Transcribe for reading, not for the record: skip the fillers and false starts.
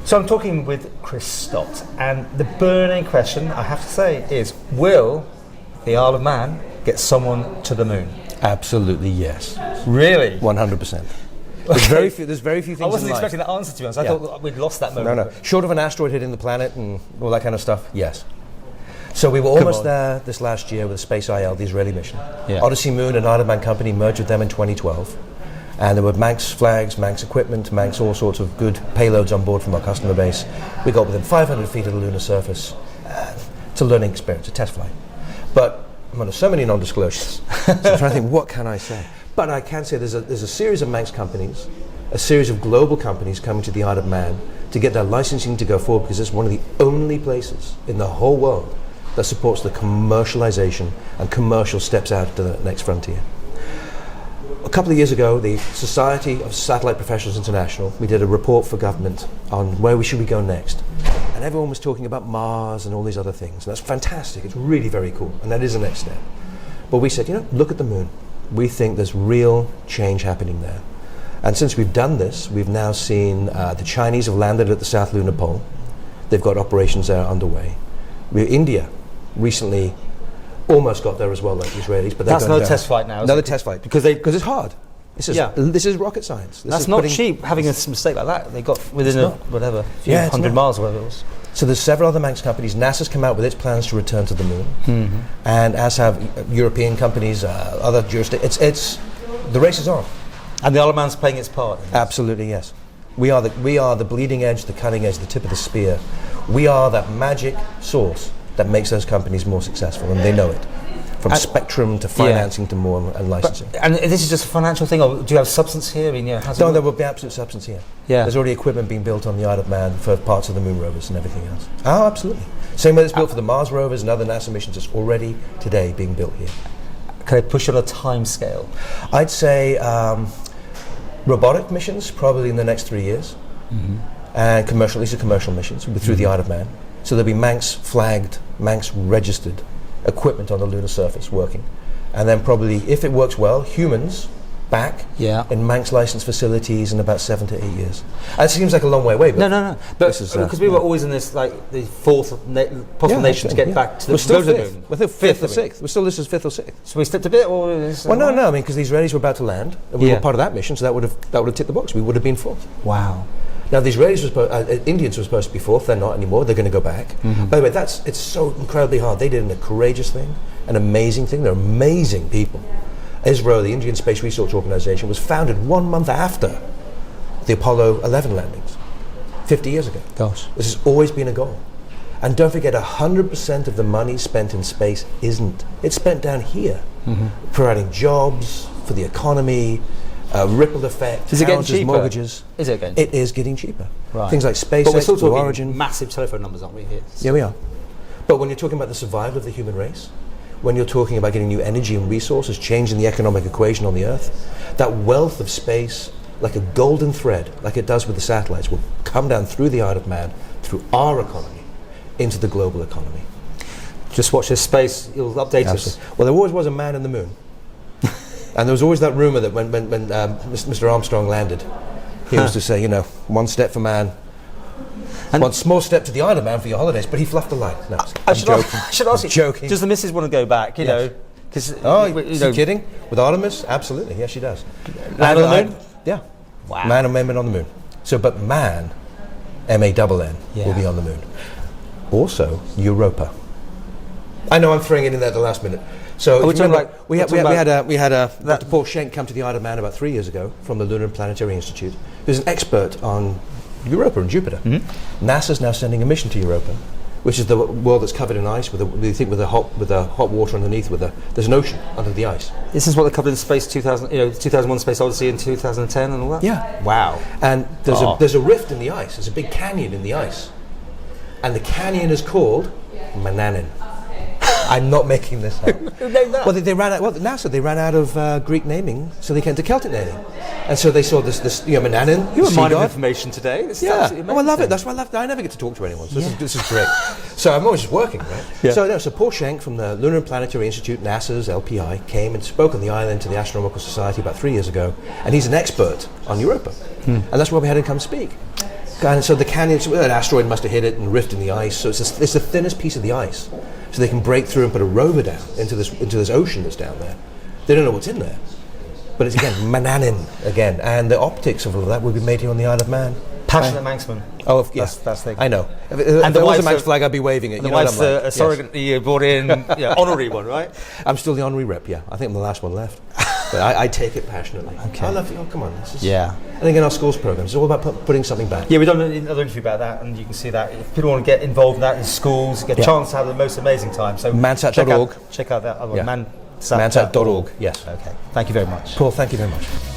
So I'm talking with Chris Stott, and the burning question, I have to say, is will the Isle of Man get someone to the moon? Absolutely yes. Really? 100%. There's very few things I wasn't in life. expecting that answer, to be honest. I thought we'd lost that moment. No. Short of an asteroid hitting the planet and all that kind of stuff, yes. So we were almost there this last year with Space IL, the Israeli mission. Yeah. Odyssey Moon and Isle of Man Company merged with them in 2012. And there were Manx flags, Manx equipment, Manx all sorts of good payloads on board from our customer base. We got within 500 feet of the lunar surface. It's a learning experience, a test flight. But I'm under so many non-disclosures. So I'm trying to think, what can I say? But I can say there's a series of Manx companies, a series of global companies coming to the Isle of Man to get their licensing to go forward, because it's one of the only places in the whole world that supports the commercialization and commercial steps out to the next frontier. A couple of years ago, the Society of Satellite Professionals International, we did a report for government on where should we go next. And everyone was talking about Mars and all these other things. And that's fantastic. It's really very cool. And that is the next step. But we said, look at the moon. We think there's real change happening there. And since we've done this, we've now seen the Chinese have landed at the South Lunar Pole. They've got operations there underway. India recently almost got there as well, like the Israelis. But that's another test flight now. Another test flight, because it's hard. This is rocket science. That's not cheap, having a mistake like that. They got within a few hundred miles or whatever it was. So there's several other Manx companies. NASA's come out with its plans to return to the moon, and as have European companies, other jurisdictions. The race is on. And the Isle of Man's playing its part. Absolutely, yes. We are the bleeding edge, the cutting edge, the tip of the spear. We are that magic source that makes those companies more successful, and they know it. From spectrum to financing to more and licensing. And this is just a financial thing, or do you have substance here? I mean, no, there will be absolute substance here. Yeah. There's already equipment being built on the Isle of Man for parts of the moon rovers and everything else. Oh, absolutely. Same way it's built for the Mars rovers and other NASA missions. It's already today being built here. Can I push on a time scale? I'd say robotic missions probably in the next 3 years, and these are commercial missions through the Isle of Man. So there'll be Manx flagged, Manx registered equipment on the lunar surface working, and then probably, if it works well, humans back in Manx licensed facilities in about 7 to 8 years. It seems like a long way away, but no. But because we were always in this, like the fourth possible nation to get back to the moon. We're fifth or sixth. We're still listed as fifth or sixth. So we slipped a bit, or no. I mean, because the Israelis were about to land, and we were part of that mission, so that would have tipped the box. We would have been fourth. Wow. Now the Israelis Indians were supposed to be fourth. They're not anymore. They're going to go back. By the way, it's so incredibly hard. They did a courageous thing, an amazing thing. They're amazing people. ISRO, the Indian Space Research Organization, was founded 1 month after the Apollo 11 landings, 50 years ago. Gosh. This has always been a goal. And don't forget, 100% of the money spent in space isn't. It's spent down here, providing jobs for the economy, ripple effect, is it getting cheaper? Mortgages. Is it getting? It is getting cheaper. Right. Things like SpaceX, but we're still Blue talking Origin. Massive telephone numbers, aren't we? Here? Yeah, we are. But when you're talking about the survival of the human race, when you're talking about getting new energy and resources, changing the economic equation on the Earth, that wealth of space, like a golden thread, like it does with the satellites, will come down through the Isle of Man, through our economy, into the global economy. Just watch this space, you'll update us. Well, there always was a man in the moon. And there was always that rumour that when Mr. Armstrong landed, he used to say, one step for man, and one small step to the Isle of Man for your holidays, but he fluffed the line. No, I should ask you, joking. Does the missus want to go back, you know? Is he kidding? With Artemis? Absolutely, yes she does. Man on the moon? Yeah. Wow. Man and women on the moon. So, but man, M-A-N-N, will be on the moon. Also, Europa. I know I'm throwing it in there at the last minute. So we had Dr. Paul Schenk come to the Isle of Man about 3 years ago from the Lunar and Planetary Institute, who's an expert on Europa and Jupiter. NASA's now sending a mission to Europa, which is the world that's covered in ice with the hot water underneath. There's an ocean under the ice. This is what they covered in Space 2001: Space Odyssey in 2010 and all that. Yeah. Wow. And there's a rift in the ice. There's a big canyon in the ice, and the canyon is called Manannan. I'm not making this up. Who named that? Well, they ran out. Well, NASA ran out of Greek naming, so they came to Celtic naming, and so they saw this Manannan. You were mining information today. This is I love it. That's why I love it. I never get to talk to anyone. So this is great. So I'm always just working, right? Yeah. So Paul Schenk from the Lunar and Planetary Institute, NASA's LPI, came and spoke on the island to the Astronomical Society about 3 years ago, and he's an expert on Europa, and that's why we had him come speak. And so the canyon, so an asteroid must have hit it and rift in the ice. So it's the thinnest piece of the ice. So they can break through and put a rover down into this ocean that's down there. They don't know what's in there. But it's again, Manannan again. And the optics of all of that will be made here on the Isle of Man. Passionate Manxman. Oh, yes. That's the thing. I know. If And there the was a wife's Manx flag, I'd be waving it. And You the know what wife's I'm like. a surrogate you brought in, honorary one, right? I'm still the honorary rep, yeah. I think I'm the last one left. But I take it passionately. Okay. I love it. Oh, come on. This is, Yeah. And again, our schools programs, it's all about putting something back. Yeah, we've done another interview about that, and you can see that. If people want to get involved in that in schools, get a chance to have the most amazing time. So ManSat.org. check out that other one, Yeah. ManSat.org. ManSat.org, yes. Okay. Thank you very much. Paul, thank you very much.